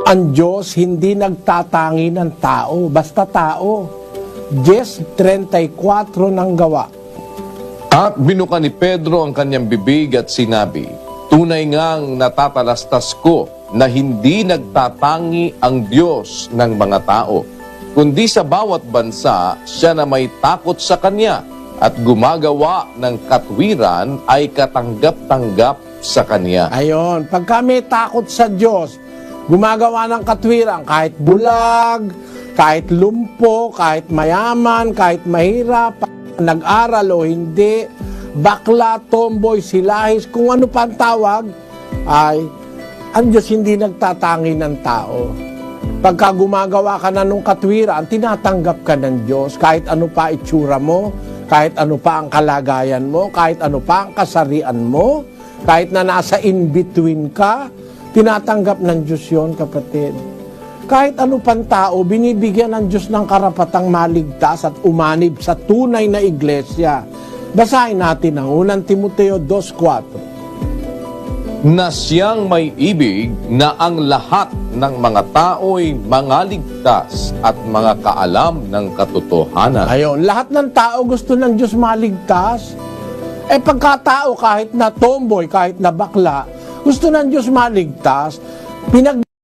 Ang Diyos hindi nagtatangi ng tao, basta tao. 10:34 ng Gawa. At binuka ni Pedro ang kanyang bibig at sinabi, tunay ngang natatalastas ko na hindi nagtatangi ang Diyos ng mga tao, kundi sa bawat bansa siya na may takot sa Kanya at gumagawa ng katwiran ay katanggap-tanggap sa Kanya. Ayon, pagka may takot sa Diyos, gumagawa ng katwiran, kahit bulag, kahit lumpo, kahit mayaman, kahit mahirap, nag-aral o hindi, bakla, tomboy, silahis, kung ano pa ang tawag, ay ang Diyos hindi nagtatangi ng tao. Pagka gumagawa ka na ng katwiran, tinatanggap ka ng Diyos, kahit ano pa itsura mo, kahit ano pa ang kalagayan mo, kahit ano pa ang kasarian mo, kahit na nasa in-between ka, tinatanggap ng Diyos yun, kapatid. Kahit ano pang tao, binibigyan ng Diyos ng karapatang maligtas at umanib sa tunay na iglesia. Basahin natin ang 1 Timoteo 2:4. Na siyang may ibig na ang lahat ng mga tao'y mangaligtas at mga kaalam ng katotohanan. Ayon, lahat ng tao gusto ng Diyos maligtas. Pagkatao kahit na tomboy, kahit na bakla, gusto ng Diyos maligtas,